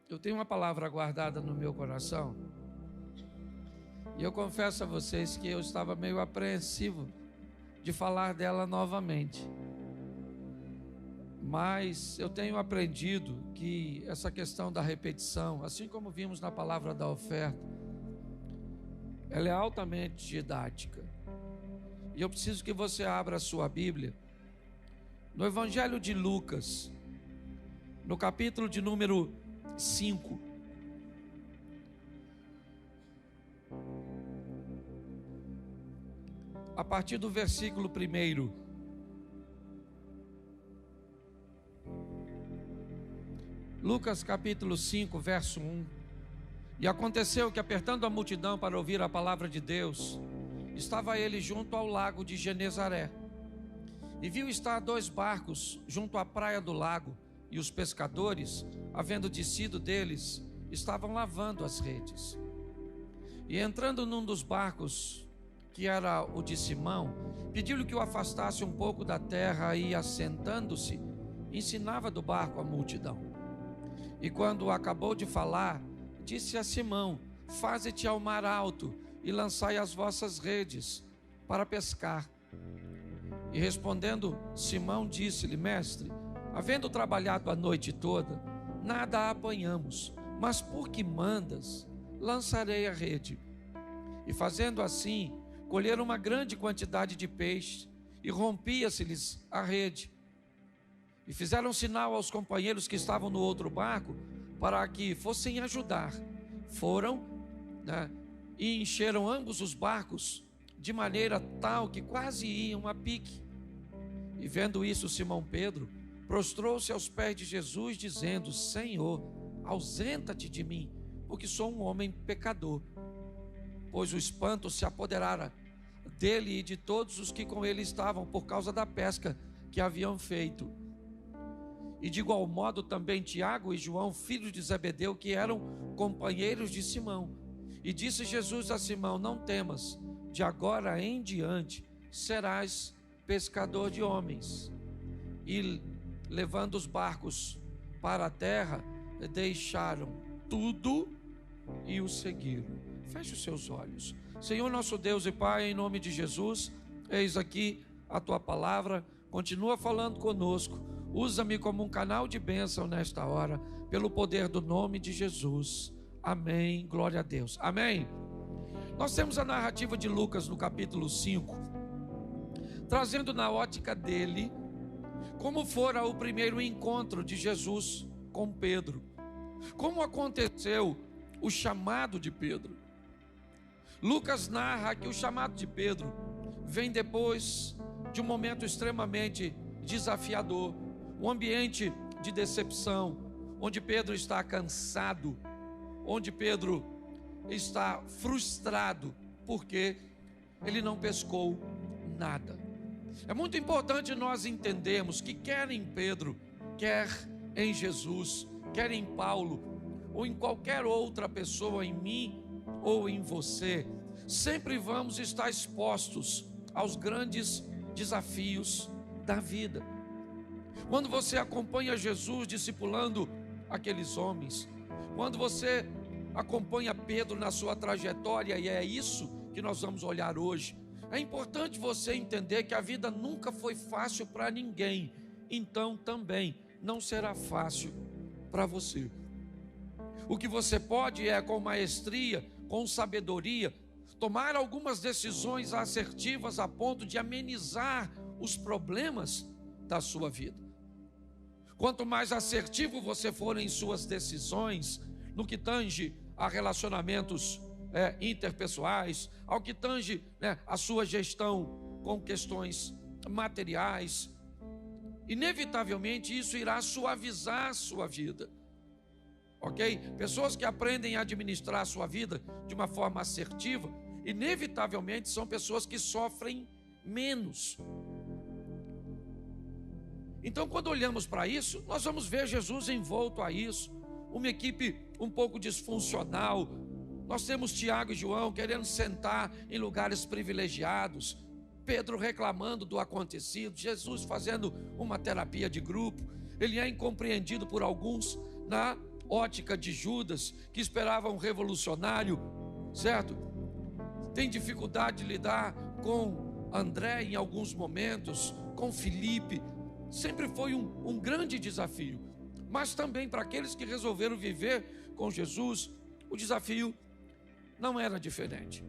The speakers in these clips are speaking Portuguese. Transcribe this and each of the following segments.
Eu tenho uma palavra guardada no meu coração e eu confesso a vocês que eu estava meio apreensivo de falar dela novamente. Mas eu tenho aprendido que essa questão da repetição, assim como vimos na palavra da oferta, ela é altamente didática. E eu preciso que você abra a sua Bíblia no Evangelho de Lucas, no capítulo de número 5. A partir do versículo 1. Lucas capítulo 5, verso 1. E aconteceu que, apertando a multidão para ouvir a palavra de Deus, estava ele junto ao lago de Genezaré. E viu estar 2 barcos junto à praia do lago, e os pescadores, havendo descido deles, estavam lavando as redes. E entrando num dos barcos, que era o de Simão, pediu-lhe que o afastasse um pouco da terra e, assentando-se, ensinava do barco a multidão. E quando acabou de falar, disse a Simão: faze-te ao mar alto e lançai as vossas redes para pescar. E respondendo Simão, disse-lhe: mestre, havendo trabalhado a noite toda, nada apanhamos, mas por que mandas, lançarei a rede. E fazendo assim, colheram uma grande quantidade de peixe, e rompia-se-lhes a rede. E fizeram sinal aos companheiros que estavam no outro barco, para que fossem ajudar. Foram, e encheram ambos os barcos, de maneira tal que quase iam a pique. E vendo isso, Simão Pedro prostrou-se aos pés de Jesus, dizendo: Senhor, ausenta-te de mim, porque sou um homem pecador. Pois o espanto se apoderara dele e de todos os que com ele estavam, por causa da pesca que haviam feito. E de igual modo também Tiago e João, filhos de Zebedeu, que eram companheiros de Simão. E disse Jesus a Simão: não temas, de agora em diante serás pescador de homens. E levando os barcos para a terra, deixaram tudo e o seguiram. Feche os seus olhos. Senhor nosso Deus e Pai, em nome de Jesus, eis aqui a tua palavra, continua falando conosco. Usa-me como um canal de bênção nesta hora, pelo poder do nome de Jesus. Amém, glória a Deus. Amém. Nós temos a narrativa de Lucas no capítulo 5, trazendo na ótica dele como fora o primeiro encontro de Jesus com Pedro, como aconteceu o chamado de Pedro. Lucas narra que o chamado de Pedro vem depois de um momento extremamente desafiador, um ambiente de decepção, onde Pedro está cansado, onde Pedro está frustrado, porque ele não pescou nada. É muito importante nós entendermos que quer em Pedro, quer em Jesus, quer em Paulo, ou em qualquer outra pessoa, em mim ou em você, sempre vamos estar expostos aos grandes desafios da vida. Quando você acompanha Jesus discipulando aqueles homens, quando você acompanha Pedro na sua trajetória, e é isso que nós vamos olhar hoje, é importante você entender que a vida nunca foi fácil para ninguém, então também não será fácil para você. O que você pode é, com maestria, com sabedoria, tomar algumas decisões assertivas a ponto de amenizar os problemas da sua vida. Quanto mais assertivo você for em suas decisões, no que tange a relacionamentos interpessoais, ao que tange a sua gestão com questões materiais, inevitavelmente isso irá suavizar a sua vida. Ok? Pessoas que aprendem a administrar a sua vida de uma forma assertiva, inevitavelmente são pessoas que sofrem menos. Então, quando olhamos para isso, nós vamos ver Jesus envolto a isso, uma equipe um pouco disfuncional. Nós temos Tiago e João querendo sentar em lugares privilegiados, Pedro reclamando do acontecido, Jesus fazendo uma terapia de grupo. Ele é incompreendido por alguns ótica de Judas, que esperava um revolucionário, certo? Tem dificuldade de lidar com André em alguns momentos, com Filipe. Sempre foi um grande desafio. Mas também para aqueles que resolveram viver com Jesus, o desafio não era diferente.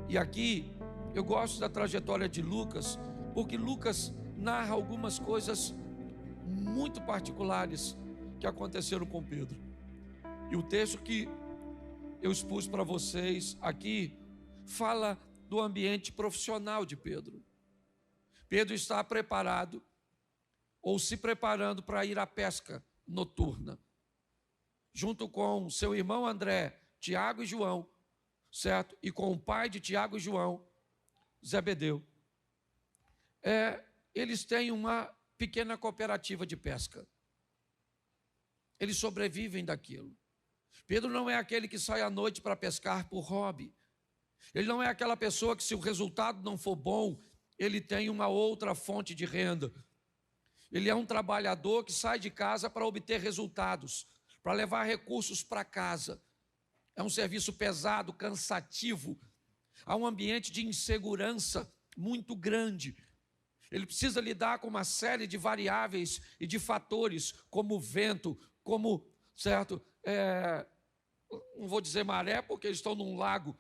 E aqui eu gosto da trajetória de Lucas, porque Lucas narra algumas coisas muito particulares que aconteceram com Pedro. E o texto que eu expus para vocês aqui fala do ambiente profissional de Pedro. Pedro está preparado ou se preparando para ir à pesca noturna, junto com seu irmão André, Tiago e João, certo? E com o pai de Tiago e João, Zebedeu. Eles têm uma pequena cooperativa de pesca. Eles sobrevivem daquilo. Pedro não é aquele que sai à noite para pescar por hobby. Ele não é aquela pessoa que, se o resultado não for bom, ele tem uma outra fonte de renda. Ele é um trabalhador que sai de casa para obter resultados, para levar recursos para casa. É um serviço pesado, cansativo. Há um ambiente de insegurança muito grande. Ele precisa lidar com uma série de variáveis e de fatores, como o vento, como, certo, não vou dizer maré, porque eles estão num lago,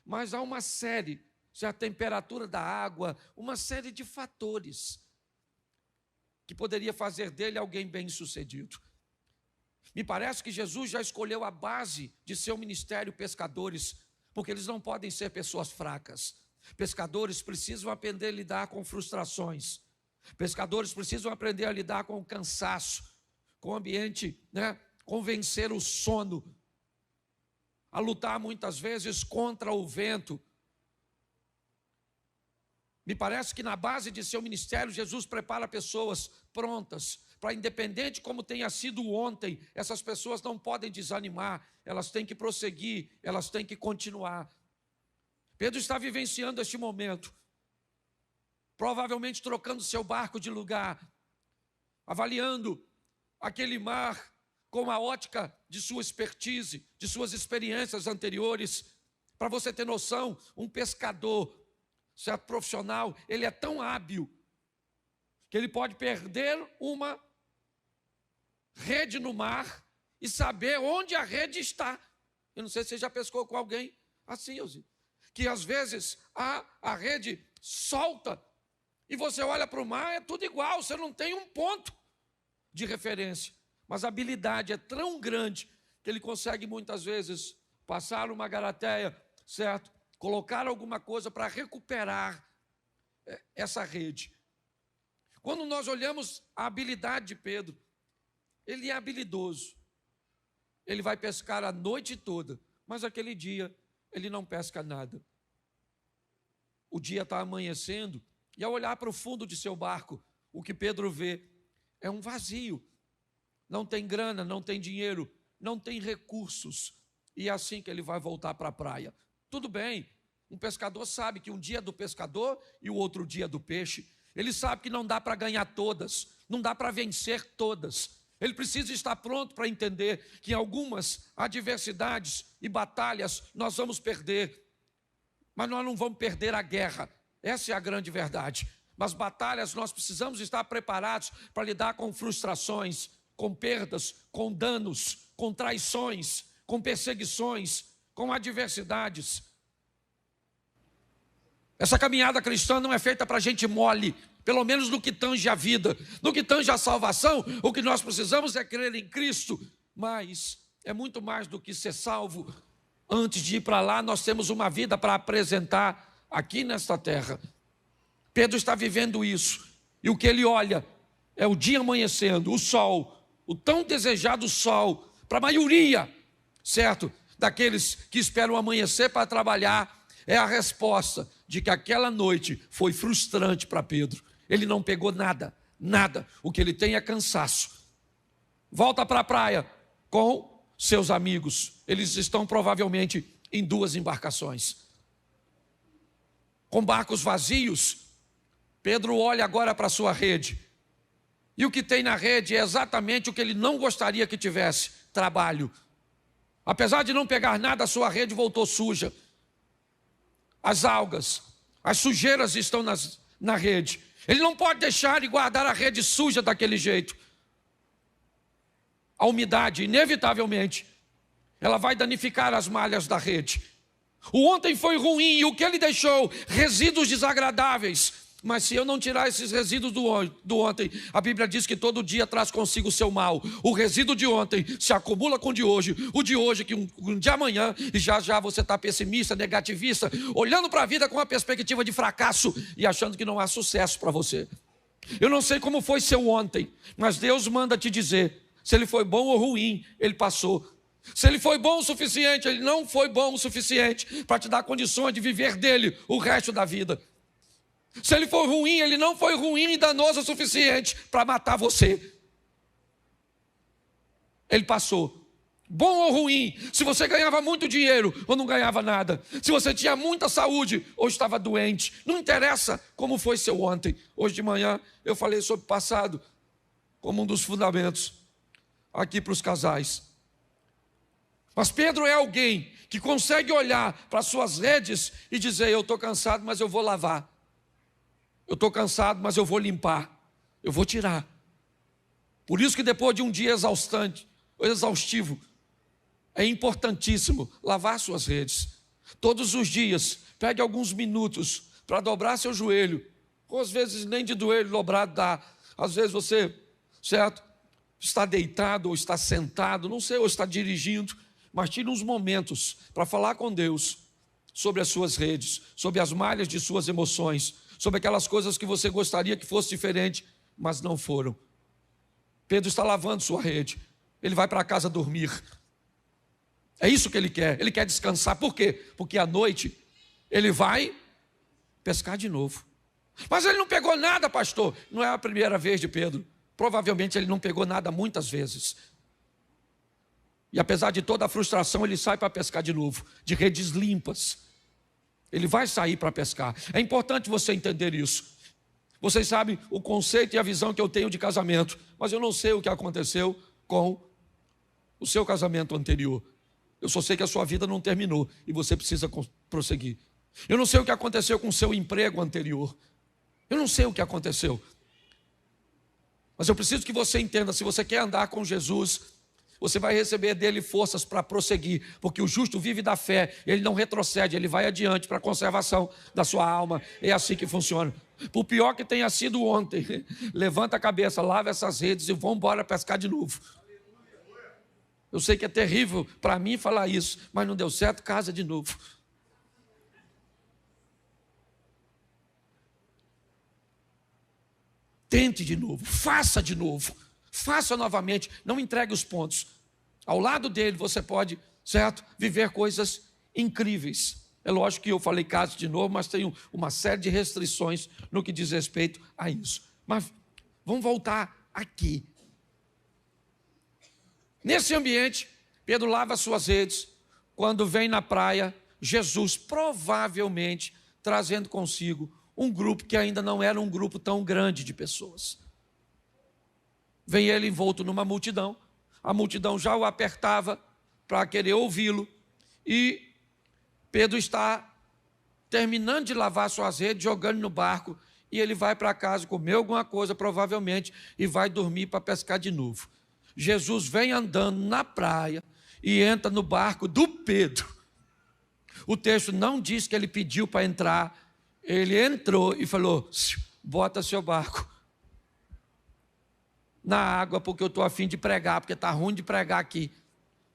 mas há uma série, a temperatura da água, uma série de fatores que poderia fazer dele alguém bem-sucedido. Me parece que Jesus já escolheu a base de seu ministério pescadores, porque eles não podem ser pessoas fracas. Pescadores precisam aprender a lidar com frustrações. Pescadores precisam aprender a lidar com o cansaço, com o ambiente, com vencer o sono, a lutar muitas vezes contra o vento. Me parece que na base de seu ministério, Jesus prepara pessoas prontas para, independente como tenha sido ontem, essas pessoas não podem desanimar, elas têm que prosseguir, elas têm que continuar. Pedro está vivenciando este momento, provavelmente trocando seu barco de lugar, avaliando aquele mar com a ótica de sua expertise, de suas experiências anteriores. Para você ter noção, um pescador, certo, profissional, ele é tão hábil que ele pode perder uma rede no mar e saber onde a rede está. Eu não sei se você já pescou com alguém assim, que às vezes a rede solta e você olha para o mar, é tudo igual, você não tem um ponto de referência. Mas a habilidade é tão grande que ele consegue muitas vezes passar uma garateia, certo? Colocar alguma coisa para recuperar essa rede. Quando nós olhamos a habilidade de Pedro, ele é habilidoso. Ele vai pescar a noite toda, mas aquele dia ele não pesca nada. O dia está amanhecendo e, ao olhar para o fundo de seu barco, o que Pedro vê é um vazio. Não tem grana, não tem dinheiro, não tem recursos. E é assim que ele vai voltar para a praia. Tudo bem, um pescador sabe que um dia é do pescador e o outro dia é do peixe. Ele sabe que não dá para ganhar todas, não dá para vencer todas. Ele precisa estar pronto para entender que em algumas adversidades e batalhas nós vamos perder. Mas nós não vamos perder a guerra, essa é a grande verdade. Mas batalhas nós precisamos estar preparados para lidar com frustrações, com perdas, com danos, com traições, com perseguições, com adversidades. Essa caminhada cristã não é feita para gente mole, pelo menos no que tange a vida. No que tange a salvação, o que nós precisamos é crer em Cristo. Mas é muito mais do que ser salvo. Antes de ir para lá, nós temos uma vida para apresentar aqui nesta terra. Pedro está vivendo isso. E o que ele olha é o dia amanhecendo, o sol, o tão desejado sol, para a maioria, certo, daqueles que esperam amanhecer para trabalhar, é a resposta de que aquela noite foi frustrante para Pedro. Ele não pegou nada, nada. O que ele tem é cansaço. Volta para a praia com seus amigos. Eles estão provavelmente em 2 embarcações. Com barcos vazios, Pedro olha agora para a sua rede. E o que tem na rede é exatamente o que ele não gostaria que tivesse. trabalho. Apesar de não pegar nada, a sua rede voltou suja. As algas, as sujeiras estão na rede. Ele não pode deixar e guardar a rede suja daquele jeito. A umidade, inevitavelmente, ela vai danificar as malhas da rede. O ontem foi ruim e o que ele deixou? Resíduos desagradáveis. Mas se eu não tirar esses resíduos do ontem, a Bíblia diz que todo dia traz consigo o seu mal. O resíduo de ontem se acumula com o de hoje que um de amanhã, e já você está pessimista, negativista, olhando para a vida com uma perspectiva de fracasso e achando que não há sucesso para você. Eu não sei como foi seu ontem, mas Deus manda te dizer, se ele foi bom ou ruim, ele passou. Se ele foi bom o suficiente, ele não foi bom o suficiente para te dar condições de viver dele o resto da vida. Se ele for ruim, ele não foi ruim e danoso o suficiente para matar você. Ele passou. Bom ou ruim, se você ganhava muito dinheiro ou não ganhava nada, se você tinha muita saúde ou estava doente, não interessa como foi seu ontem. Hoje de manhã eu falei sobre o passado como um dos fundamentos aqui para os casais. Mas Pedro é alguém que consegue olhar para as suas redes e dizer, eu estou cansado, mas eu vou lavar. Eu estou cansado, mas eu vou limpar. Eu vou tirar. Por isso que depois de um dia exaustivo, é importantíssimo lavar suas redes. Todos os dias, pegue alguns minutos para dobrar seu joelho. Ou às vezes nem de joelho dobrado dá. Às vezes você, certo, está deitado ou está sentado, não sei, ou está dirigindo. Mas tire uns momentos para falar com Deus sobre as suas redes, sobre as malhas de suas emoções, sobre aquelas coisas que você gostaria que fosse diferente, mas não foram. Pedro está lavando sua rede. Ele vai para casa dormir. É isso que ele quer descansar. Por quê? Porque à noite ele vai pescar de novo. Mas ele não pegou nada, pastor. Não é a primeira vez de Pedro. Provavelmente ele não pegou nada muitas vezes. E apesar de toda a frustração, ele sai para pescar de novo, de redes limpas. Ele vai sair para pescar. É importante você entender isso. Vocês sabem o conceito e a visão que eu tenho de casamento, mas eu não sei o que aconteceu com o seu casamento anterior. Eu só sei que a sua vida não terminou e você precisa prosseguir. Eu não sei o que aconteceu com o seu emprego anterior. Eu não sei o que aconteceu. Mas eu preciso que você entenda, se você quer andar com Jesus, você vai receber dele forças para prosseguir, porque o justo vive da fé, ele não retrocede, ele vai adiante para a conservação da sua alma. É assim que funciona. Por pior que tenha sido ontem, levanta a cabeça, lava essas redes e vamos embora pescar de novo. Eu sei que é terrível para mim falar isso, mas não deu certo, casa de novo. Tente de novo, faça de novo. Faça novamente, não entregue os pontos. Ao lado dele você pode, certo, viver coisas incríveis. É lógico que eu falei caso de novo, mas tenho uma série de restrições no que diz respeito a isso. Mas vamos voltar aqui. Nesse ambiente, Pedro lava suas redes. Quando vem na praia, Jesus provavelmente trazendo consigo um grupo que ainda não era um grupo tão grande de pessoas. Vem ele envolto numa multidão, a multidão já o apertava para querer ouvi-lo, e Pedro está terminando de lavar suas redes, jogando no barco, e ele vai para casa comer alguma coisa, provavelmente, e vai dormir para pescar de novo. Jesus vem andando na praia e entra no barco do Pedro. O texto não diz que ele pediu para entrar, ele entrou e falou, bota seu barco na água, porque eu estou a fim de pregar, porque está ruim de pregar aqui.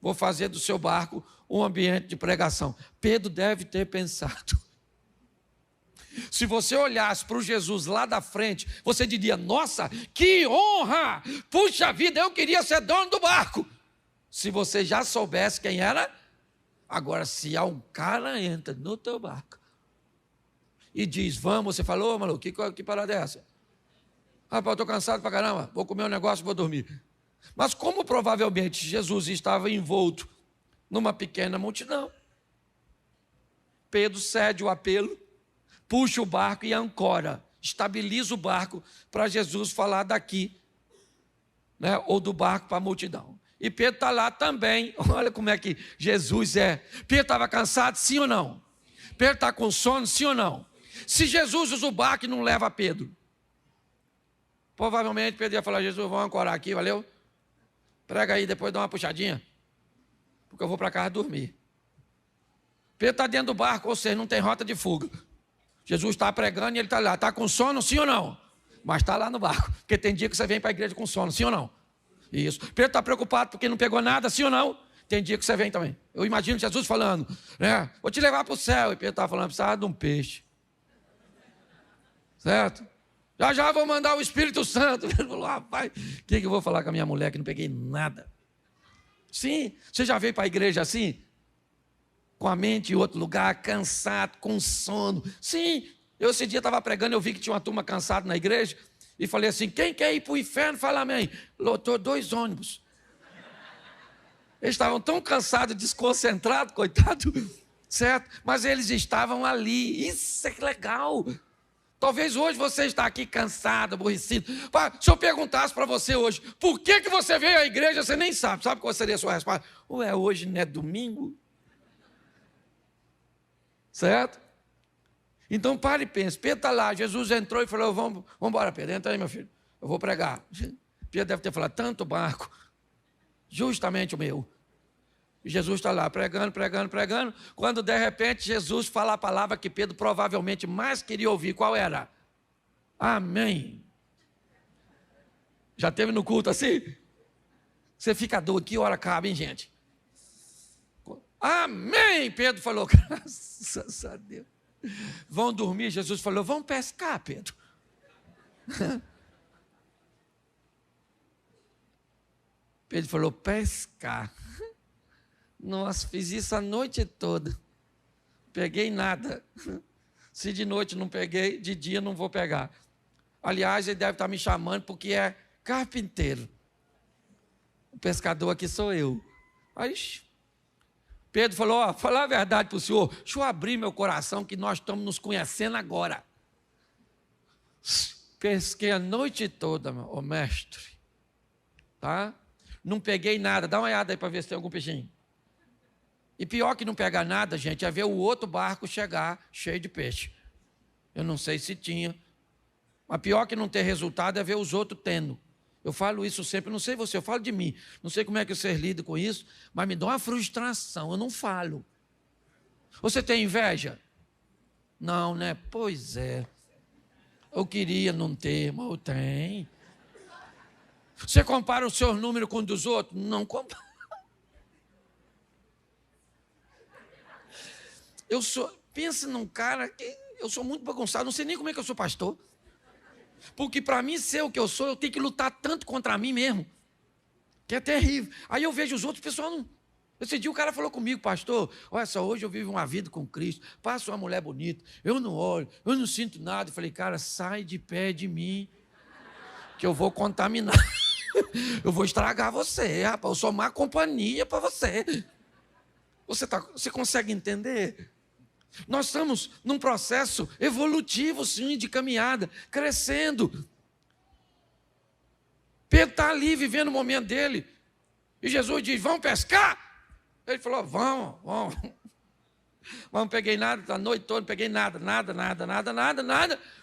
Vou fazer do seu barco um ambiente de pregação. Pedro deve ter pensado. Se você olhasse para o Jesus lá da frente, você diria, nossa, que honra! Puxa vida, eu queria ser dono do barco. Se você já soubesse quem era, agora se há um cara entra no teu barco e diz, vamos, você falou, maluco, que parada é essa? Rapaz, eu estou cansado pra caramba, vou comer um negócio e vou dormir. Mas como provavelmente Jesus estava envolto numa pequena multidão, Pedro cede o apelo, puxa o barco e ancora, estabiliza o barco para Jesus falar daqui, né, ou do barco para a multidão. E Pedro está lá também. Olha como é que Jesus é. Pedro estava cansado, sim ou não? Pedro está com sono, sim ou não? Se Jesus usa o barco e não leva Pedro, provavelmente Pedro ia falar: Jesus, vamos ancorar aqui, valeu? Prega aí, depois dá uma puxadinha, porque eu vou para casa dormir. Pedro está dentro do barco, ou seja, não tem rota de fuga. Jesus está pregando e ele está lá. Está com sono, sim ou não? Mas está lá no barco, porque tem dia que você vem para a igreja com sono, sim ou não? Isso. Pedro está preocupado porque não pegou nada, sim ou não? Tem dia que você vem também. Eu imagino Jesus falando, né? Vou te levar para o céu. E Pedro estava falando: precisava de um peixe. Certo? Já já vou mandar o Espírito Santo. Ele falou: rapaz, o que eu vou falar com a minha mulher que não peguei nada? Sim, você já veio para a igreja assim? Com a mente em outro lugar, cansado, com sono. Sim, eu esse dia estava pregando, eu vi que tinha uma turma cansada na igreja, e falei assim: quem quer ir para o inferno? Fala amém. Lotou 2 ônibus. Eles estavam tão cansados, desconcentrados, coitado, certo? Mas eles estavam ali. Isso é que legal. Talvez hoje você está aqui cansado, aborrecido. Se eu perguntasse para você hoje, por que você veio à igreja, você nem sabe. Sabe qual seria a sua resposta? Ué, hoje não é domingo? Certo? Então pare e pense. Pedro está lá, Jesus entrou e falou: vamos embora, Pedro, entra aí, meu filho, eu vou pregar. Pedro deve ter falado: tanto barco, justamente o meu. E Jesus está lá pregando, quando de repente Jesus fala a palavra que Pedro provavelmente mais queria ouvir. Qual era? Amém. Já teve no culto assim? Você fica doido, que hora acaba, hein, gente? Amém, Pedro falou. Graças a Deus. Vão dormir, Jesus falou: vamos pescar, Pedro. Pedro falou: pescar. Nossa, fiz isso a noite toda. Peguei nada. Se de noite não peguei, de dia não vou pegar. Aliás, ele deve estar me chamando porque é carpinteiro. O pescador aqui sou eu. Aí Pedro falou: ó, falar a verdade para o senhor, deixa eu abrir meu coração que nós estamos nos conhecendo agora. Pesquei a noite toda, ô mestre. Tá? Não peguei nada. Dá uma olhada aí para ver se tem algum peixinho. E pior que não pegar nada, gente, é ver o outro barco chegar cheio de peixe. Eu não sei se tinha. Mas pior que não ter resultado é ver os outros tendo. Eu falo isso sempre, não sei você, eu falo de mim. Não sei como é que vocês lidam com isso, mas me dá uma frustração, eu não falo. Você tem inveja? Não, né? Pois é. Eu queria não ter, mas eu tenho. Você compara o seu número com o dos outros? Não compara. Pensa num cara que eu sou muito bagunçado, não sei nem como é que eu sou pastor. Porque para mim ser o que eu sou, eu tenho que lutar tanto contra mim mesmo, que é terrível. Aí eu vejo os outros, o pessoal não... Esse dia o cara falou comigo: pastor, olha só, hoje eu vivo uma vida com Cristo, passo uma mulher bonita, eu não olho, eu não sinto nada. Eu falei: cara, sai de pé de mim, que eu vou contaminar. Eu vou estragar você, rapaz, eu sou má companhia para você. Você consegue entender? Nós estamos num processo evolutivo, sim, de caminhada, crescendo. Pedro está ali vivendo o momento dele. E Jesus diz: vamos pescar? Ele falou: vamos. Mas não peguei nada, a noite toda não peguei nada.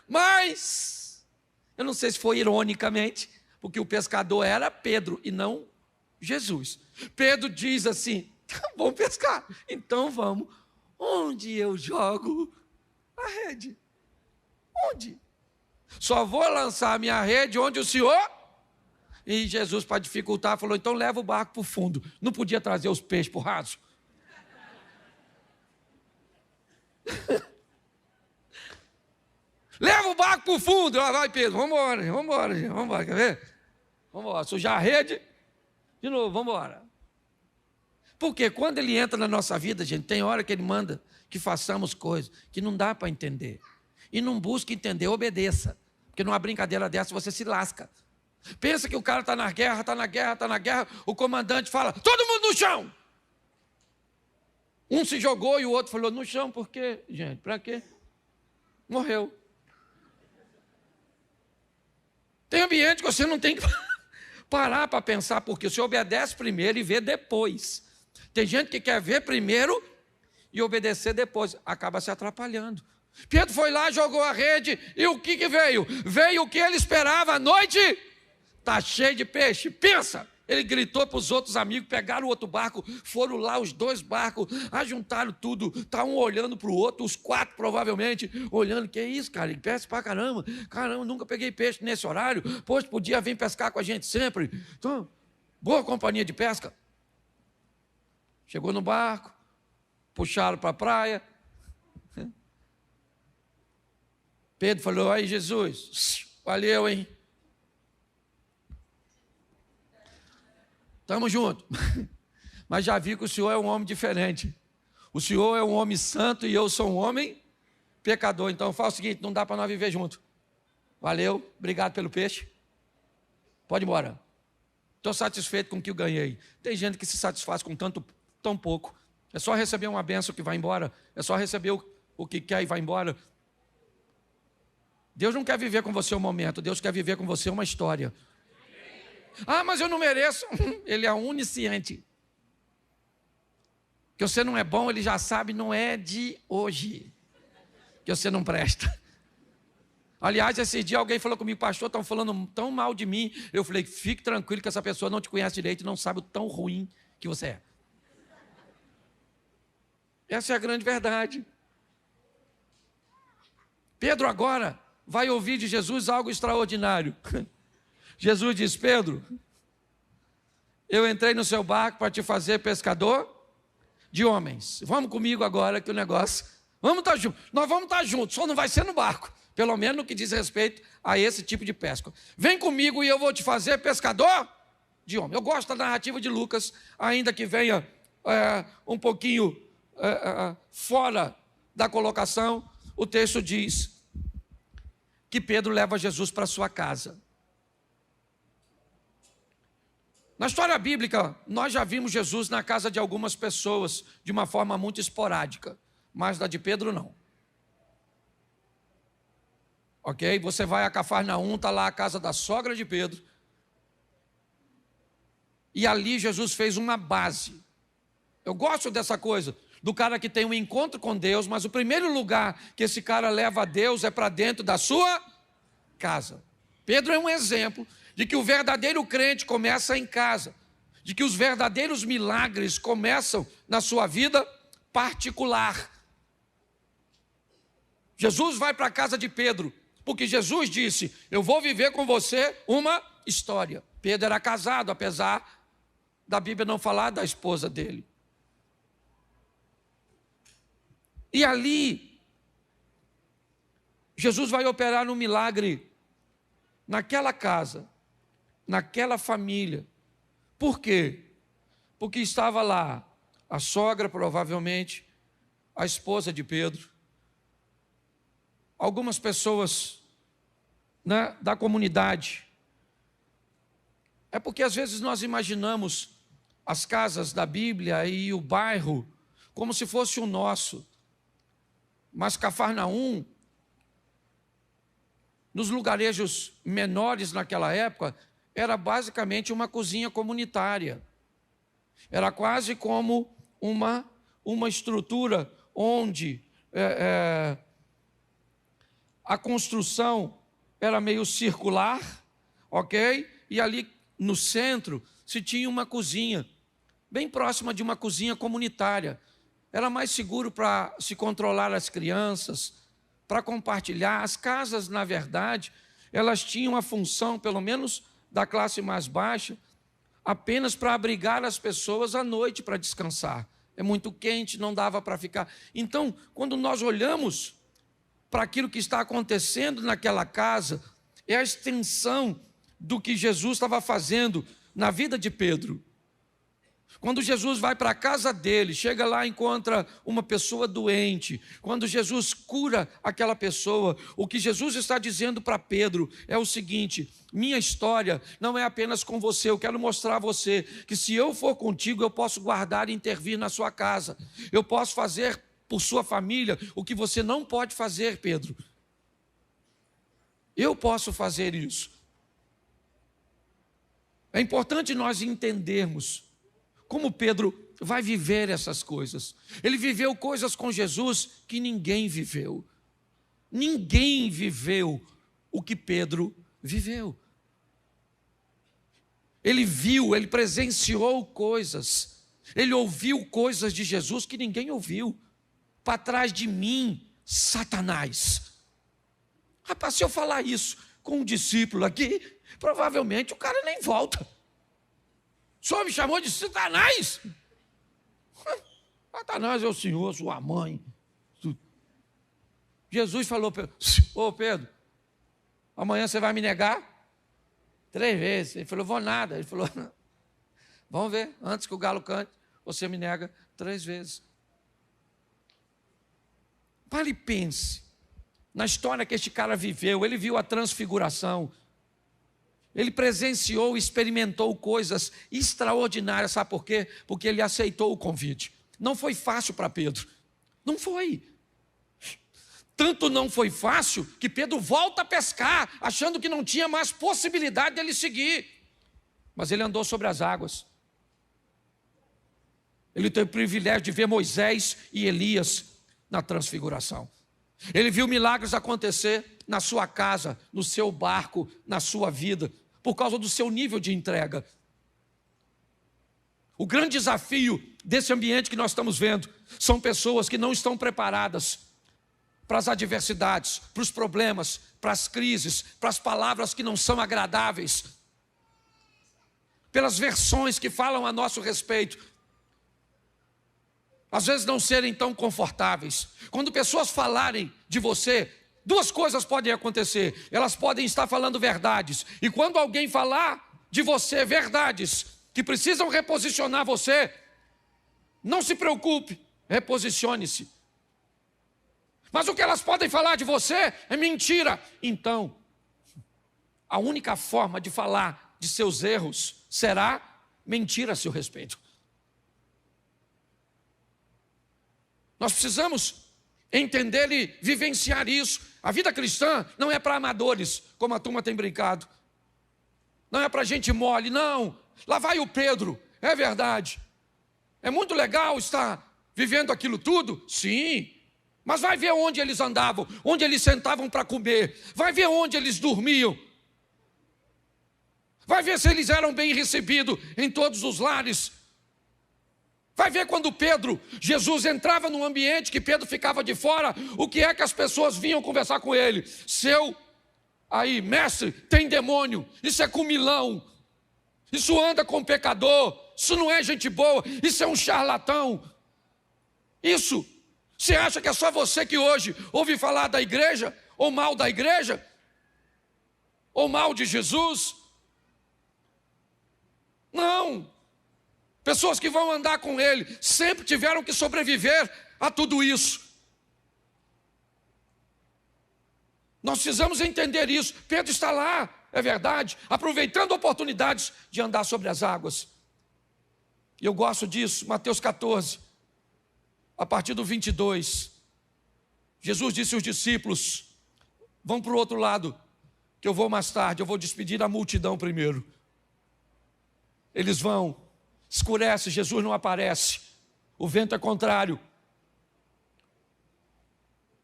Mas, eu não sei se foi ironicamente, porque o pescador era Pedro e não Jesus. Pedro diz assim: vamos pescar, então vamos. Onde eu jogo a rede? Onde? Só vou lançar a minha rede onde o senhor... E Jesus, para dificultar, falou: então leva o barco para o fundo. Não podia trazer os peixes para o raso? Leva o barco para o fundo. Lá vai Pedro, vamos embora, quer ver? Vamos embora, sujar a rede. De novo, vamos embora. Porque quando ele entra na nossa vida, gente, tem hora que ele manda que façamos coisas que não dá para entender. E não busque entender, obedeça. Porque numa brincadeira dessa você se lasca. Pensa que o cara está na guerra, o comandante fala: todo mundo no chão. Um se jogou e o outro falou: no chão, por quê? Gente, para quê? Morreu. Tem ambiente que você não tem que... Parar para pensar, porque você obedece primeiro e vê depois. Tem gente que quer ver primeiro e obedecer depois, acaba se atrapalhando. Pedro foi lá, jogou a rede, e o que veio? Veio o que ele esperava, a noite está cheia de peixe. Pensa, ele gritou para os outros amigos, pegaram o outro barco, foram lá os 2 barcos, ajuntaram tudo, está um olhando para o outro, os 4 provavelmente, olhando, que é isso, cara, ele pesca para caramba, nunca peguei peixe nesse horário, pois podia vir pescar com a gente sempre. Então, boa companhia de pesca. Chegou no barco, puxaram para a praia. Pedro falou, aí Jesus, valeu, hein? Estamos juntos. Mas já vi que o senhor é um homem diferente. O senhor é um homem santo e eu sou um homem pecador. Então faz o seguinte, não dá para nós viver junto. Valeu, obrigado pelo peixe. Pode ir embora. Estou satisfeito com o que eu ganhei. Tem gente que se satisfaz com tão pouco. É só receber uma bênção que vai embora. É só receber o que quer e vai embora. Deus não quer viver com você um momento. Deus quer viver com você uma história. Ah, mas eu não mereço. Ele é onisciente. Que você não é bom, ele já sabe, não é de hoje. Que você não presta. Aliás, esse dia alguém falou comigo, pastor, estão falando tão mal de mim. Eu falei, fique tranquilo que essa pessoa não te conhece direito e não sabe o tão ruim que você é. Essa é a grande verdade. Pedro agora vai ouvir de Jesus algo extraordinário. Jesus diz, Pedro, eu entrei no seu barco para te fazer pescador de homens. Vamos comigo agora que o negócio... Vamos estar juntos. Nós vamos estar juntos, só não vai ser no barco. Pelo menos no que diz respeito a esse tipo de pesca. Vem comigo e eu vou te fazer pescador de homens. Eu gosto da narrativa de Lucas, ainda que venha um pouquinho fora da colocação. O texto diz que Pedro leva Jesus para sua casa. Na história bíblica, nós já vimos Jesus na casa de algumas pessoas de uma forma muito esporádica, mas da de Pedro não. Ok? Você vai a Cafarnaum, está lá a casa da sogra de Pedro, e ali Jesus fez uma base. Eu gosto dessa coisa, do cara que tem um encontro com Deus, mas o primeiro lugar que esse cara leva a Deus é para dentro da sua casa. Pedro é um exemplo de que o verdadeiro crente começa em casa, de que os verdadeiros milagres começam na sua vida particular. Jesus vai para a casa de Pedro, porque Jesus disse, eu vou viver com você uma história. Pedro era casado, apesar da Bíblia não falar da esposa dele. E ali, Jesus vai operar um milagre naquela casa, naquela família. Por quê? Porque estava lá a sogra, provavelmente, a esposa de Pedro, algumas pessoas, né, da comunidade. É porque às vezes nós imaginamos as casas da Bíblia e o bairro como se fosse o nosso. Mas Cafarnaum, nos lugarejos menores naquela época, era basicamente uma cozinha comunitária. Era quase como uma estrutura onde a construção era meio circular, ok? E ali no centro se tinha uma cozinha, bem próxima de uma cozinha comunitária. Era mais seguro para se controlar as crianças, para compartilhar. As casas, na verdade, elas tinham a função, pelo menos da classe mais baixa, apenas para abrigar as pessoas à noite para descansar. É muito quente, não dava para ficar. Então, quando nós olhamos para aquilo que está acontecendo naquela casa, é a extensão do que Jesus estava fazendo na vida de Pedro. Quando Jesus vai para a casa dele, chega lá e encontra uma pessoa doente. Quando Jesus cura aquela pessoa, o que Jesus está dizendo para Pedro é o seguinte: minha história não é apenas com você, eu quero mostrar a você que se eu for contigo, eu posso guardar e intervir na sua casa. Eu posso fazer por sua família o que você não pode fazer, Pedro. Eu posso fazer isso. É importante nós entendermos como Pedro vai viver essas coisas. Ele viveu coisas com Jesus que ninguém viveu. Ninguém viveu o que Pedro viveu. Ele viu, ele presenciou coisas. Ele ouviu coisas de Jesus que ninguém ouviu. Para trás de mim, Satanás. Rapaz, se eu falar isso com um discípulo aqui, provavelmente o cara nem volta. O senhor me chamou de Satanás? Satanás é o senhor, sua mãe. Jesus falou, ô Pedro, amanhã você vai me negar 3 vezes. Ele falou, vou nada. Ele falou, vamos ver, antes que o galo cante, você me nega 3 vezes. Pare e pense na história que este cara viveu. Ele viu a transfiguração. Ele presenciou e experimentou coisas extraordinárias. Sabe por quê? Porque ele aceitou o convite. Não foi fácil para Pedro. Não foi. Tanto não foi fácil que Pedro volta a pescar, achando que não tinha mais possibilidade dele seguir. Mas ele andou sobre as águas. Ele teve o privilégio de ver Moisés e Elias na transfiguração. Ele viu milagres acontecer na sua casa, no seu barco, na sua vida, por causa do seu nível de entrega. O grande desafio desse ambiente que nós estamos vendo são pessoas que não estão preparadas para as adversidades, para os problemas, para as crises, para as palavras que não são agradáveis, pelas versões que falam a nosso respeito. Às vezes não serem tão confortáveis. Quando pessoas falarem de você, 2 coisas podem acontecer. Elas podem estar falando verdades. E quando alguém falar de você verdades que precisam reposicionar você, não se preocupe, reposicione-se. Mas o que elas podem falar de você é mentira. Então, a única forma de falar de seus erros será mentir a seu respeito. Nós precisamos entender e vivenciar isso. A vida cristã não é para amadores, como a turma tem brincado. Não é para gente mole, não. Lá vai o Pedro, é verdade. É muito legal estar vivendo aquilo tudo? Sim. Mas vai ver onde eles andavam, onde eles sentavam para comer. Vai ver onde eles dormiam. Vai ver se eles eram bem recebidos em todos os lares. Vai ver quando Jesus entrava num ambiente que Pedro ficava de fora, o que é que as pessoas vinham conversar com ele? Mestre, tem demônio, isso é comilão, isso anda com pecador, isso não é gente boa, isso é um charlatão. Isso, você acha que é só você que hoje ouve falar da igreja, ou mal da igreja, ou mal de Jesus? Não. Pessoas que vão andar com ele sempre tiveram que sobreviver a tudo isso. Nós precisamos entender isso. Pedro está lá, é verdade, aproveitando oportunidades de andar sobre as águas. E eu gosto disso, Mateus 14, a partir do 22. Jesus disse aos discípulos, vão para o outro lado, que eu vou mais tarde, eu vou despedir a multidão primeiro. Eles vão. Escurece, Jesus não aparece, o vento é contrário,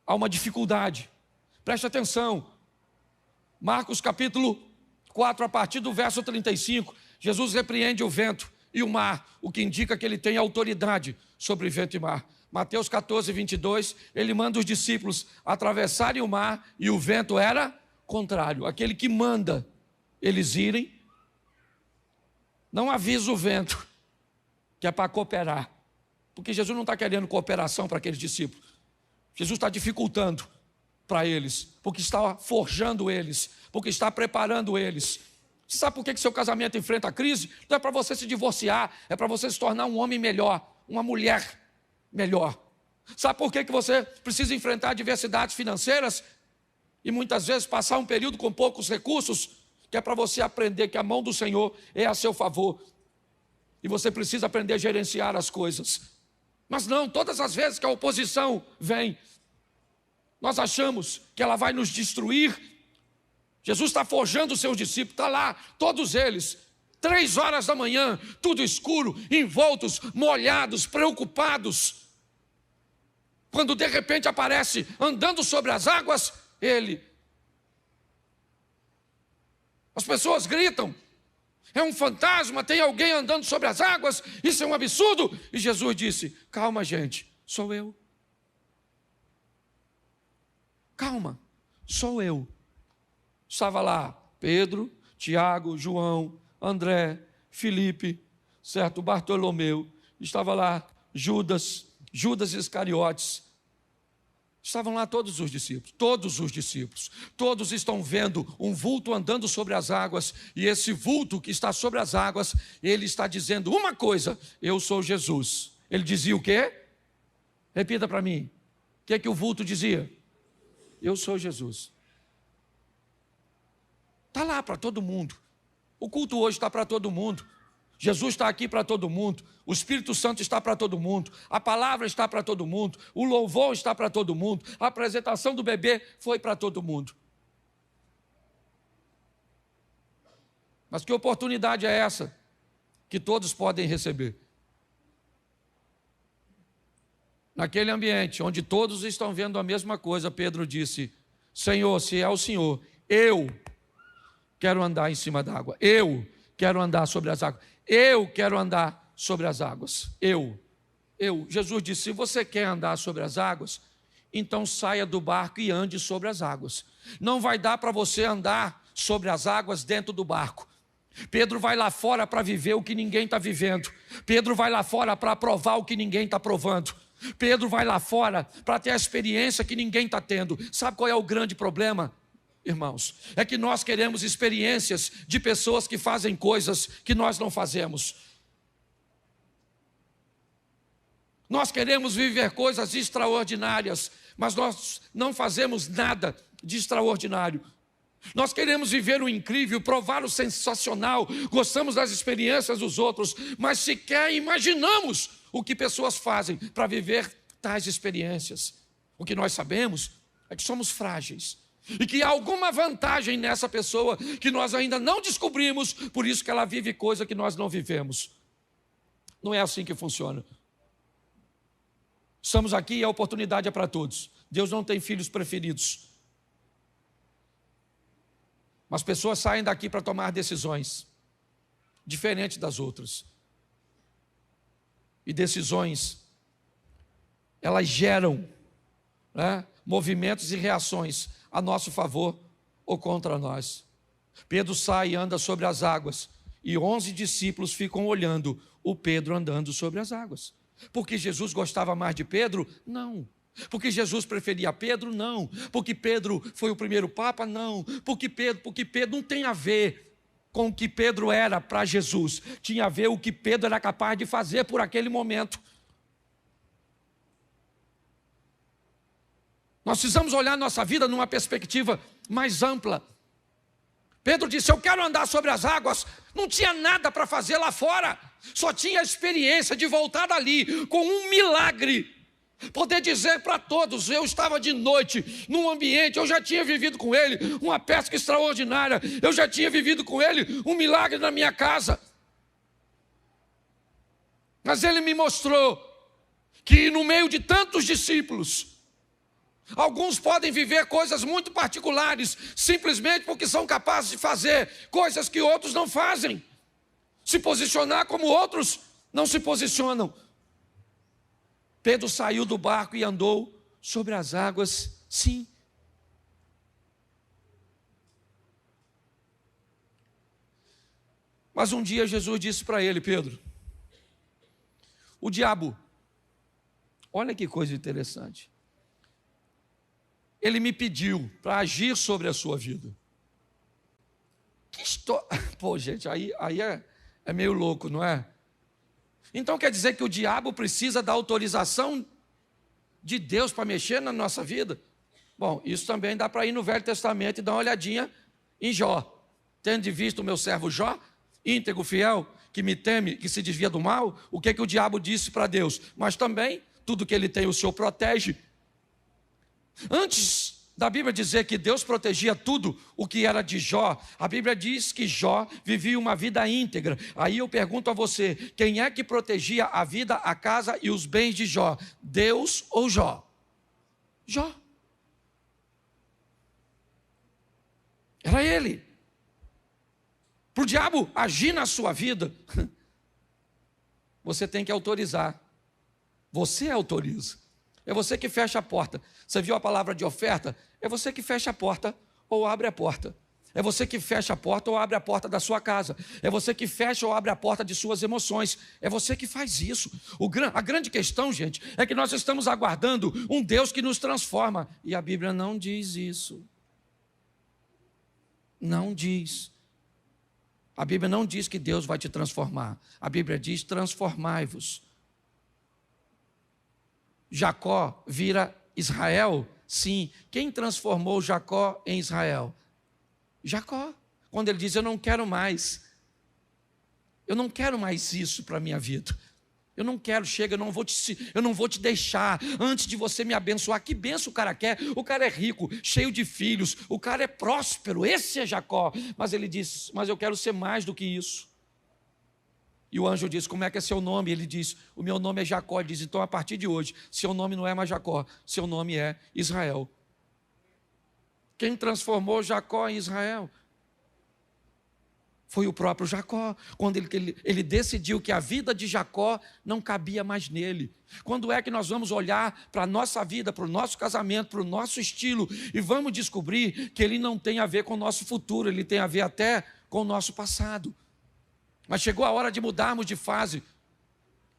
há uma dificuldade, preste atenção, Marcos capítulo 4, a partir do verso 35, Jesus repreende o vento e o mar, o que indica que ele tem autoridade sobre vento e mar. Mateus 14, 22, ele manda os discípulos atravessarem o mar e o vento era contrário, aquele que manda eles irem, não avisa o vento, que é para cooperar, porque Jesus não está querendo cooperação para aqueles discípulos, Jesus está dificultando para eles, porque está forjando eles, porque está preparando eles. Você sabe por que seu casamento enfrenta a crise? Não é para você se divorciar, é para você se tornar um homem melhor, uma mulher melhor. Sabe por que você precisa enfrentar adversidades financeiras e muitas vezes passar um período com poucos recursos? Que é para você aprender que a mão do Senhor é a seu favor. E você precisa aprender a gerenciar as coisas. Mas não, todas as vezes que a oposição vem, nós achamos que ela vai nos destruir. Jesus está forjando os seus discípulos, está lá, todos eles, 3 horas da manhã, tudo escuro, envoltos, molhados, preocupados. Quando de repente aparece andando sobre as águas, ele. As pessoas gritam, é um fantasma, tem alguém andando sobre as águas, isso é um absurdo. E Jesus disse, calma gente, sou eu. Calma, sou eu. Estava lá Pedro, Tiago, João, André, Filipe, certo? Bartolomeu, estava lá Judas Iscariotes. Estavam lá todos os discípulos, todos estão vendo um vulto andando sobre as águas, e esse vulto que está sobre as águas, ele está dizendo uma coisa, eu sou Jesus. Ele dizia o quê? Repita para mim, o que é que o vulto dizia? Eu sou Jesus. Está lá para todo mundo, o culto hoje está para todo mundo, Jesus está aqui para todo mundo, o Espírito Santo está para todo mundo, a palavra está para todo mundo, o louvor está para todo mundo, a apresentação do bebê foi para todo mundo. Mas que oportunidade é essa que todos podem receber? Naquele ambiente onde todos estão vendo a mesma coisa, Pedro disse, Senhor, se é o Senhor, eu quero andar em cima d'água, eu quero andar sobre as águas. Eu quero andar sobre as águas. Jesus disse, se você quer andar sobre as águas, então saia do barco e ande sobre as águas. Não vai dar para você andar sobre as águas dentro do barco. Pedro vai lá fora para viver o que ninguém está vivendo. Pedro vai lá fora para provar o que ninguém está provando. Pedro vai lá fora para ter a experiência que ninguém está tendo. Sabe qual é o grande problema? Irmãos, é que nós queremos experiências de pessoas que fazem coisas que nós não fazemos. Nós queremos viver coisas extraordinárias, mas nós não fazemos nada de extraordinário. Nós queremos viver o incrível, provar o sensacional, gostamos das experiências dos outros, mas sequer imaginamos o que pessoas fazem para viver tais experiências. O que nós sabemos é que somos frágeis. E que há alguma vantagem nessa pessoa que nós ainda não descobrimos, por isso que ela vive coisa que nós não vivemos. Não é assim que funciona. Estamos aqui e a oportunidade é para todos. Deus não tem filhos preferidos. Mas pessoas saem daqui para tomar decisões diferentes das outras. E decisões, elas geram, né, movimentos e reações a nosso favor ou contra nós. Pedro sai e anda sobre as águas, e 11 discípulos ficam olhando o Pedro andando sobre as águas. Porque Jesus gostava mais de Pedro? Não. Porque Jesus preferia Pedro? Não. Porque Pedro foi o primeiro papa? Não. Porque Pedro não tem a ver com o que Pedro era para Jesus. Tinha a ver o que Pedro era capaz de fazer por aquele momento. Nós precisamos olhar nossa vida numa perspectiva mais ampla. Pedro disse, eu quero andar sobre as águas. Não tinha nada para fazer lá fora. Só tinha a experiência de voltar dali com um milagre. Poder dizer para todos, eu estava de noite num ambiente, eu já tinha vivido com ele uma pesca extraordinária. Eu já tinha vivido com ele um milagre na minha casa. Mas ele me mostrou que no meio de tantos discípulos, alguns podem viver coisas muito particulares, simplesmente porque são capazes de fazer coisas que outros não fazem. Se posicionar como outros não se posicionam. Pedro saiu do barco e andou sobre as águas, sim. Mas um dia Jesus disse para ele, Pedro, o diabo, olha que coisa interessante, ele me pediu para agir sobre a sua vida. Que história. Pô, gente, aí é meio louco, não é? Então quer dizer que o diabo precisa da autorização de Deus para mexer na nossa vida? Bom, isso também dá para ir no Velho Testamento e dar uma olhadinha em Jó. Tendo visto o meu servo Jó, íntegro, fiel, que me teme, que se desvia do mal, o que o diabo disse para Deus? Mas também, tudo que ele tem o Senhor protege. Antes da Bíblia dizer que Deus protegia tudo o que era de Jó, a Bíblia diz que Jó vivia uma vida íntegra. Aí eu pergunto a você, quem é que protegia a vida, a casa e os bens de Jó? Deus ou Jó? Jó. Era ele. Para o diabo agir na sua vida, você tem que autorizar. Você autoriza. É você que fecha a porta. Você viu a palavra de oferta? É você que fecha a porta ou abre a porta. É você que fecha a porta ou abre a porta da sua casa. É você que fecha ou abre a porta de suas emoções. É você que faz isso. A grande questão, gente, é que nós estamos aguardando um Deus que nos transforma. E a Bíblia não diz isso. Não diz. A Bíblia não diz que Deus vai te transformar. A Bíblia diz: transformai-vos. Jacó vira Israel? Sim. Quem transformou Jacó em Israel? Jacó. Quando ele diz: eu não quero mais isso para a minha vida. Eu não quero, chega, eu não vou te deixar antes de você me abençoar. Que benção o cara quer? O cara é rico, cheio de filhos, o cara é próspero, esse é Jacó. Mas ele diz: mas eu quero ser mais do que isso. E o anjo diz: como é que é seu nome? Ele diz: o meu nome é Jacó. Ele diz: então a partir de hoje, seu nome não é mais Jacó, seu nome é Israel. Quem transformou Jacó em Israel? Foi o próprio Jacó, quando ele decidiu que a vida de Jacó não cabia mais nele. Quando é que nós vamos olhar para a nossa vida, para o nosso casamento, para o nosso estilo, e vamos descobrir que ele não tem a ver com o nosso futuro, ele tem a ver até com o nosso passado. Mas chegou a hora de mudarmos de fase,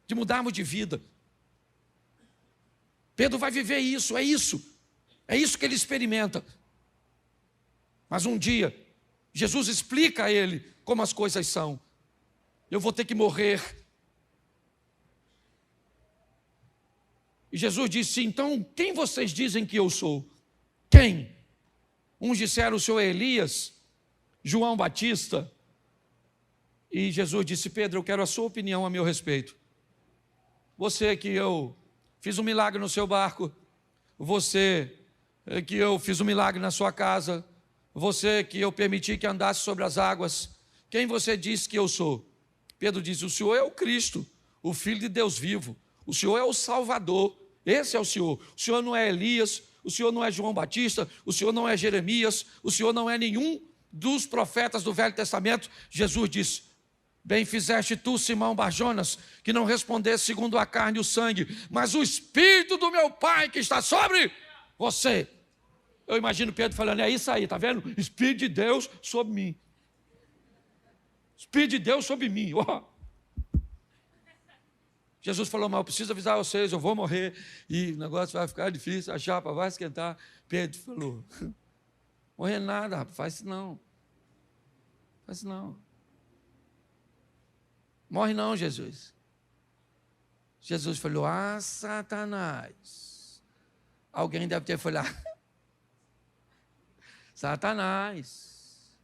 de mudarmos de vida. Pedro vai viver isso, é isso que ele experimenta. Mas um dia, Jesus explica a ele como as coisas são. Eu vou ter que morrer. E Jesus disse: então, quem vocês dizem que eu sou? Quem? Uns disseram: o senhor é Elias, João Batista. E Jesus disse: Pedro, eu quero a sua opinião a meu respeito. Você que eu fiz um milagre no seu barco, você que eu fiz um milagre na sua casa, você que eu permiti que andasse sobre as águas, quem você diz que eu sou? Pedro diz: o Senhor é o Cristo, o Filho de Deus vivo. O Senhor é o Salvador. Esse é o Senhor. O Senhor não é Elias, o Senhor não é João Batista, o Senhor não é Jeremias, o Senhor não é nenhum dos profetas do Velho Testamento. Jesus disse: bem fizeste tu, Simão Barjonas, que não respondesse segundo a carne e o sangue, mas o Espírito do meu Pai que está sobre você. Eu imagino Pedro falando: é isso aí, está vendo? Espírito de Deus sobre mim. Espírito de Deus sobre mim. Oh. Jesus falou: mas eu preciso avisar vocês, eu vou morrer e o negócio vai ficar difícil, a chapa vai esquentar. Pedro falou: morrer nada, rapaz, faz isso não. Faz isso não. Morre não, Jesus. Jesus falou: ah, Satanás. Alguém deve ter falado: Satanás.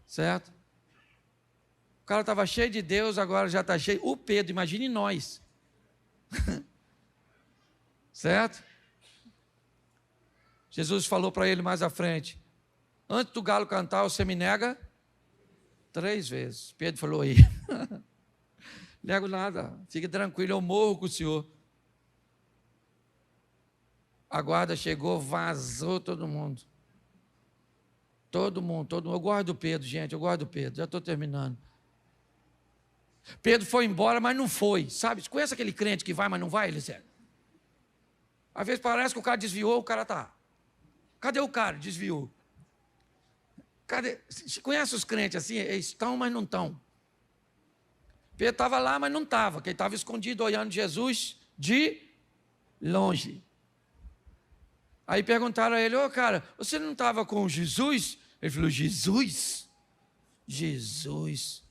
Certo? O cara estava cheio de Deus, agora já está cheio. O Pedro, imagine nós. Certo? Jesus falou para ele mais à frente: antes do galo cantar, você me nega 3 vezes. Pedro falou: aí. Nego nada, fique tranquilo, eu morro com o senhor. A guarda chegou, vazou todo mundo. Todo mundo. Eu gosto do Pedro, gente, eu gosto do Pedro, já estou terminando. Pedro foi embora, mas não foi, sabe? Você conhece aquele crente que vai, mas não vai, Eliseu? Às vezes parece que o cara desviou, o cara está. Cadê o cara? Desviou. Cadê? Você conhece os crentes assim? Eles estão, mas não estão. Pedro estava lá, mas não estava, porque ele estava escondido olhando Jesus de longe. Aí perguntaram a ele: ô cara, você não estava com Jesus? Ele falou: Jesus? Jesus.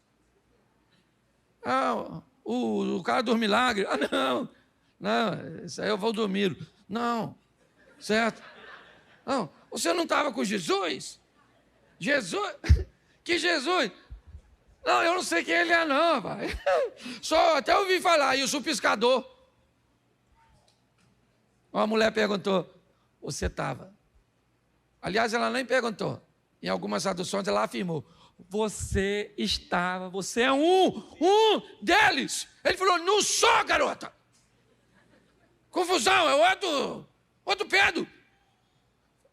Ah, o cara dos milagres. Ah, não, isso aí eu vou dormir. Não, certo? Não, você não estava com Jesus? Jesus? Que Jesus? Não, eu não sei quem ele é não, pai. Só até ouvi falar, isso, o pescador. Uma mulher perguntou: você estava? Aliás, ela nem perguntou. Em algumas traduções ela afirmou: você é um deles. Ele falou: não sou, garota. Confusão, é outro Pedro.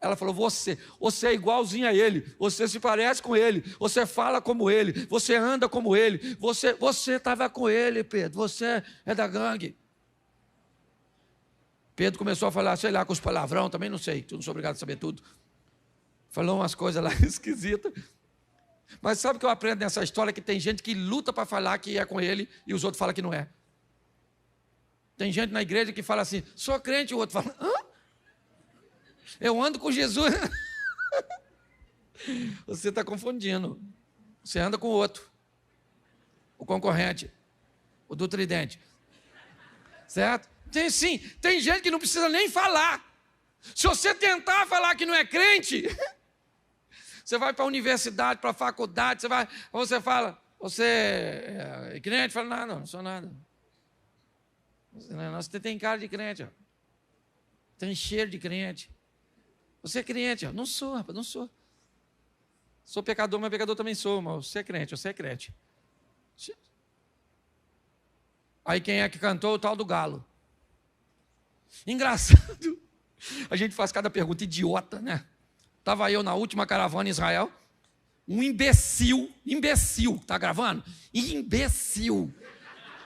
Ela falou: você é igualzinho a ele, você se parece com ele, você fala como ele, você anda como ele, você estava com ele, Pedro, você é da gangue. Pedro começou a falar, sei lá, com os palavrão, também não sei, não sou obrigado a saber tudo. Falou umas coisas lá esquisitas. Mas sabe o que eu aprendo nessa história? Que tem gente que luta para falar que é com ele e os outros falam que não é. Tem gente na igreja que fala assim, sou crente, e o outro fala, hã? Eu ando com Jesus. Você está confundindo. Você anda com o outro. O concorrente. O do tridente. Certo? Tem gente que não precisa nem falar. Se você tentar falar que não é crente, você vai para a universidade, para a faculdade, você fala, você é crente? Fala, não sou nada. Você tem cara de crente, ó. Tem cheiro de crente. Você é crente? Ó. Não sou, rapaz, não sou. Sou pecador, mas pecador também sou, mas você é crente. Aí quem é que cantou? O tal do galo. Engraçado. A gente faz cada pergunta idiota, né? Estava eu na última caravana em Israel, um imbecil, tá gravando? Imbecil.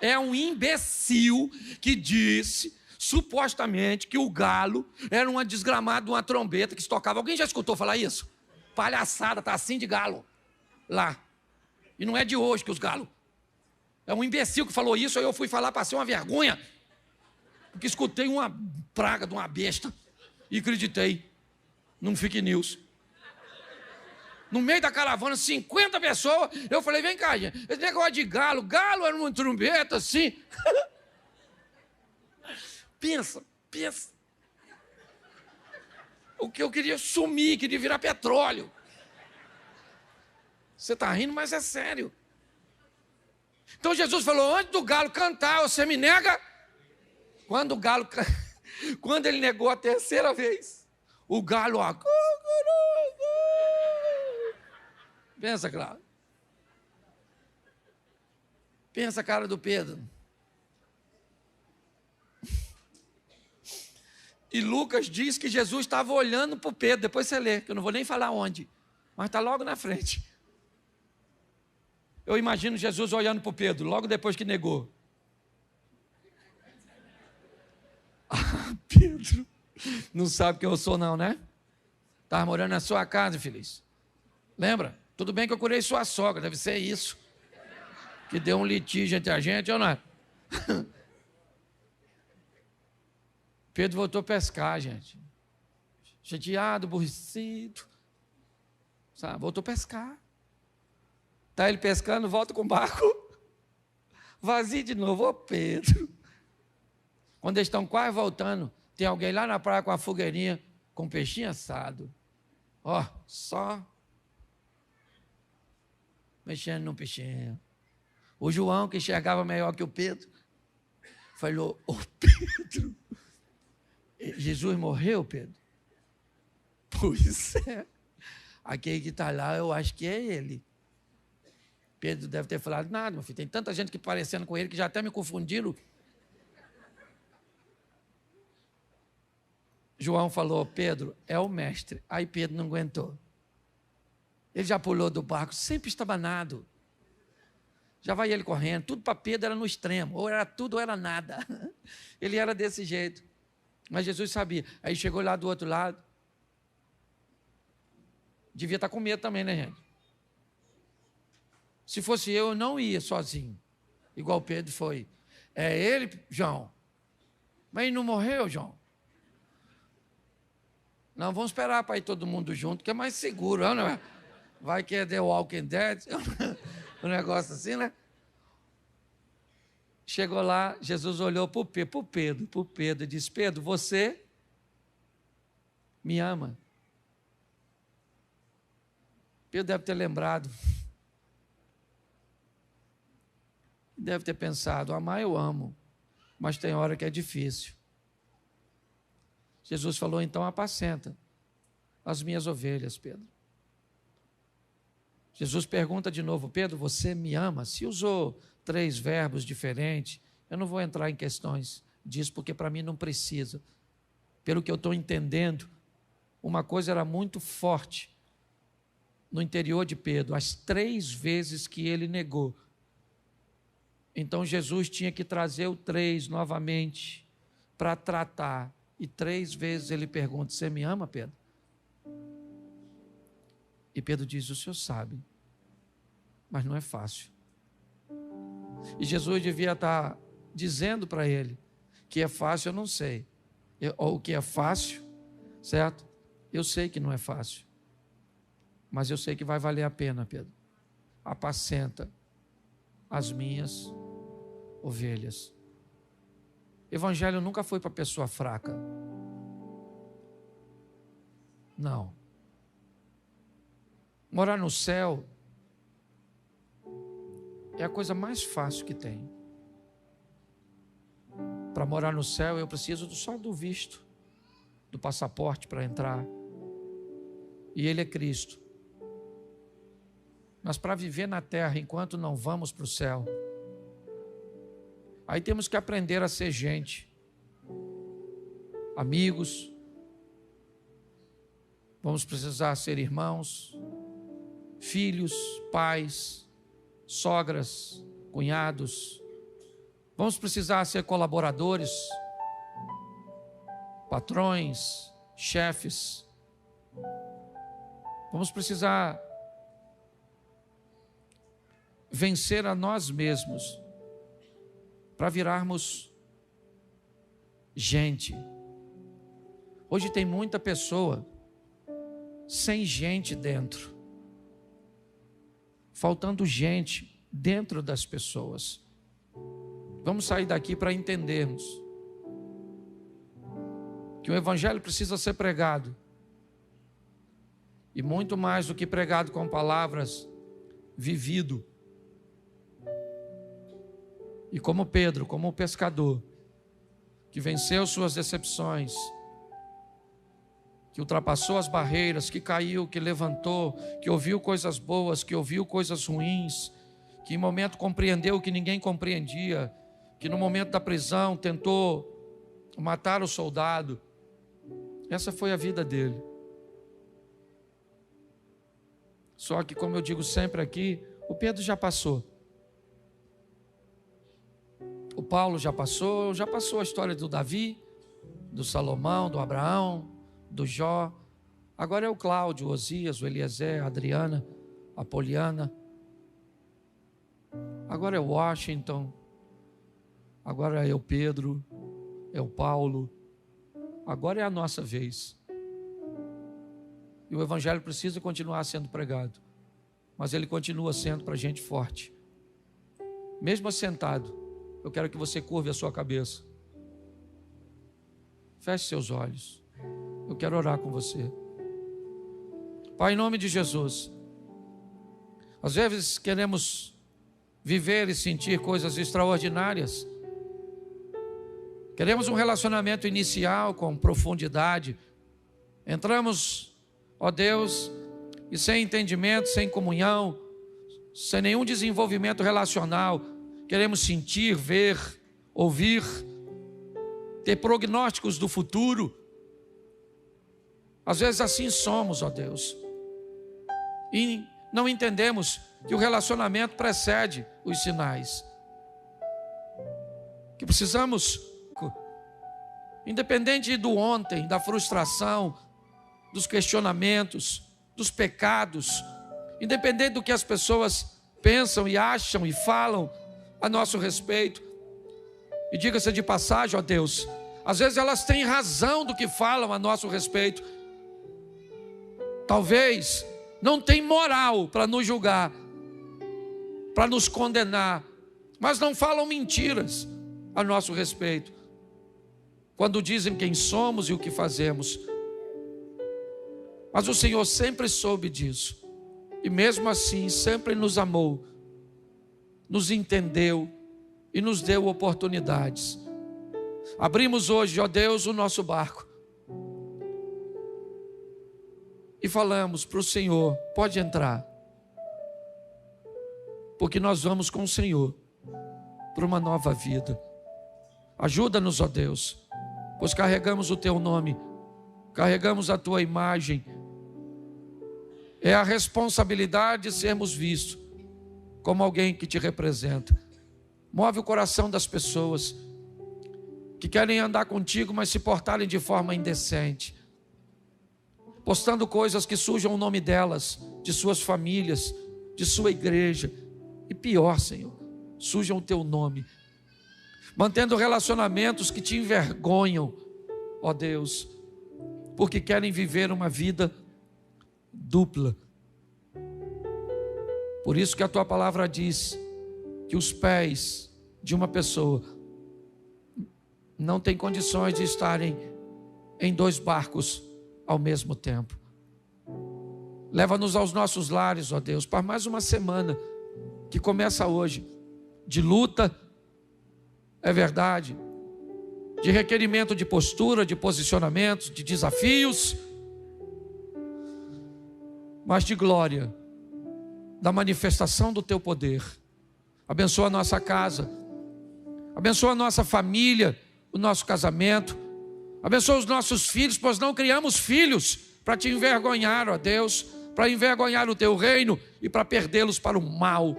É um imbecil que disse, supostamente, que o galo era uma desgramada de uma trombeta que se tocava. Alguém já escutou falar isso? Palhaçada, tá assim de galo lá. E não é de hoje que os galos. É um imbecil que falou isso, aí eu fui falar, passei uma vergonha, porque escutei uma praga de uma besta e acreditei num fake news. No meio da caravana, 50 pessoas, eu falei, vem cá, gente, esse negócio de galo era uma trombeta assim. Pensa. O que eu queria sumir, queria virar petróleo. Você está rindo, mas é sério. Então Jesus falou, antes do galo cantar, você me nega? Quando ele negou a terceira vez, o galo, ó, pensa, claro. Pensa a cara do Pedro. E Lucas diz que Jesus estava olhando para o Pedro, depois você lê, que eu não vou nem falar onde, mas está logo na frente. Eu imagino Jesus olhando para o Pedro, logo depois que negou. Ah, Pedro, não sabe quem eu sou não, né? Estava morando na sua casa, infeliz. Lembra? Tudo bem que eu curei sua sogra, deve ser isso. Que deu um litígio entre a gente, ou não é? Pedro voltou a pescar, gente. Chateado, aborrecido. Sabe? Voltou a pescar. Está ele pescando, volta com o barco. Vazio de novo. Ô Pedro. Quando eles estão quase voltando, tem alguém lá na praia com a fogueirinha, com um peixinho assado. Ó, só mexendo no peixinho. O João, que enxergava melhor que o Pedro, falou, ô Pedro, Jesus morreu, Pedro? Pois é. Aquele que está lá, eu acho que é ele. Pedro deve ter falado, nada, meu filho, tem tanta gente que parecendo com ele que já até me confundiram. João falou, Pedro, é o mestre. Aí Pedro não aguentou. Ele já pulou do barco, sempre estabanado. Já vai ele correndo, tudo para Pedro era no extremo, ou era tudo ou era nada. Ele era desse jeito. Mas Jesus sabia. Aí chegou lá do outro lado. Devia estar com medo também, né, gente? Se fosse eu não ia sozinho, igual Pedro foi. É ele, João. Mas ele não morreu, João? Não, vamos esperar para ir todo mundo junto, que é mais seguro, não é? Vai que é The Walking Dead, um negócio assim, né? Chegou lá, Jesus olhou para o Pedro, e disse, Pedro, você me ama? Pedro deve ter lembrado. Deve ter pensado, amar eu amo, mas tem hora que é difícil. Jesus falou, então apacenta as minhas ovelhas, Pedro. Jesus pergunta de novo: Pedro, você me ama? Se usou 3 verbos diferentes, eu não vou entrar em questões disso, porque para mim não precisa. Pelo que eu estou entendendo, uma coisa era muito forte no interior de Pedro, as 3 vezes que ele negou. Então Jesus tinha que trazer o 3 novamente para tratar. E 3 vezes ele pergunta: você me ama, Pedro? E Pedro diz: o senhor sabe, mas não é fácil. E Jesus devia estar dizendo para ele que é fácil, eu não sei. Ou o que é fácil, certo? Eu sei que não é fácil. Mas eu sei que vai valer a pena, Pedro. Apacenta as minhas ovelhas. Evangelho nunca foi para pessoa fraca. Não. Morar no céu é a coisa mais fácil que tem. Para morar no céu eu preciso só do visto, do passaporte para entrar. E Ele é Cristo. Mas para viver na terra enquanto não vamos para o céu, aí temos que aprender a ser gente, amigos, vamos precisar ser irmãos, filhos, pais, sogras, cunhados, vamos precisar ser colaboradores, patrões, chefes, vamos precisar vencer a nós mesmos para virarmos gente. Hoje tem muita pessoa sem gente dentro, faltando gente dentro das pessoas. Vamos sair daqui para entendermos que o Evangelho precisa ser pregado, e muito mais do que pregado com palavras, vivido. E como Pedro, como o pescador, que venceu suas decepções, que ultrapassou as barreiras, que caiu, que levantou, que ouviu coisas boas, que ouviu coisas ruins, que em momento compreendeu o que ninguém compreendia, que no momento da prisão tentou matar o soldado. Essa foi a vida dele. Só que, como eu digo sempre aqui, o Pedro já passou. O Paulo já passou a história do Davi, do Salomão, do Abraão, do Jó. Agora é o Cláudio, o Osias, o Eliezer, a Adriana, a Poliana. Agora é o Washington. Agora é o Pedro, é o Paulo. Agora é a nossa vez. E o Evangelho precisa continuar sendo pregado. Mas ele continua sendo para gente forte. Mesmo assentado, eu quero que você curve a sua cabeça. Feche seus olhos. Eu quero orar com você. Pai, em nome de Jesus. Às vezes queremos viver e sentir coisas extraordinárias. Queremos um relacionamento inicial com profundidade. Entramos, ó Deus, e sem entendimento, sem comunhão, sem nenhum desenvolvimento relacional, queremos sentir, ver, ouvir, ter prognósticos do futuro. Às vezes assim somos, ó Deus. E não entendemos que o relacionamento precede os sinais. Que precisamos, independente do ontem, da frustração, dos questionamentos, dos pecados, independente do que as pessoas pensam e acham e falam a nosso respeito. E diga-se de passagem, ó Deus, às vezes elas têm razão do que falam a nosso respeito. Talvez não tem moral para nos julgar, para nos condenar, mas não falam mentiras a nosso respeito, quando dizem quem somos e o que fazemos. Mas o Senhor sempre soube disso, e mesmo assim sempre nos amou, nos entendeu e nos deu oportunidades. Abrimos hoje, ó Deus, o nosso barco. e falamos para o Senhor: pode entrar, porque nós vamos com o Senhor para uma nova vida. Ajuda-nos, ó Deus, pois carregamos o Teu nome, carregamos a Tua imagem. É a responsabilidade de sermos vistos como alguém que Te representa. Move o coração das pessoas que querem andar contigo, mas se portarem de forma indecente, postando coisas que sujam o nome delas, de suas famílias, de sua igreja, e pior, Senhor, sujam o Teu nome, mantendo relacionamentos que Te envergonham, ó Deus, porque querem viver uma vida dupla. Por isso que a Tua palavra diz que os pés de uma pessoa não têm condições de estarem em 2 barcos ao mesmo tempo. Leva-nos aos nossos lares, ó Deus, para mais uma semana que começa hoje, de luta, é verdade, de requerimento de postura, de posicionamentos, de desafios, mas de glória, da manifestação do Teu poder. Abençoa a nossa casa, abençoa a nossa família, o nosso casamento, abençoa os nossos filhos, pois não criamos filhos para Te envergonhar, ó Deus, para envergonhar o Teu reino e para perdê-los para o mal.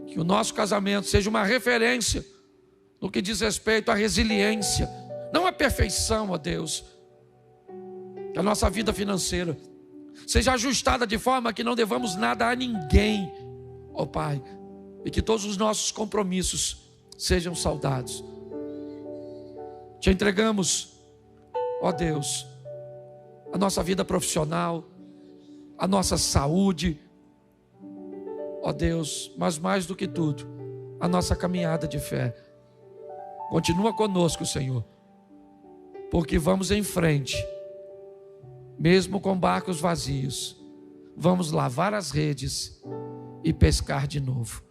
Que o nosso casamento seja uma referência no que diz respeito à resiliência, não à perfeição, ó Deus. Que a nossa vida financeira seja ajustada de forma que não devamos nada a ninguém, ó Pai, e que todos os nossos compromissos sejam saudados. Te entregamos, ó Deus, a nossa vida profissional, a nossa saúde, ó Deus, mas mais do que tudo, a nossa caminhada de fé. Continua conosco, Senhor, porque vamos em frente, mesmo com barcos vazios, vamos lavar as redes e pescar de novo.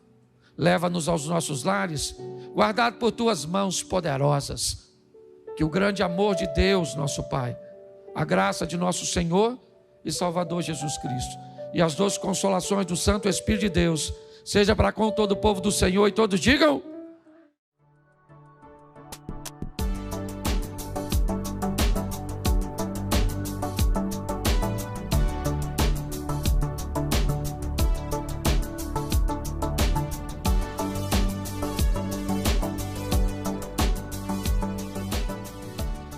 Leva-nos aos nossos lares, guardado por Tuas mãos poderosas. Que o grande amor de Deus, nosso Pai, a graça de nosso Senhor e Salvador Jesus Cristo e as doces consolações do Santo Espírito de Deus seja para com todo o povo do Senhor, e todos digam: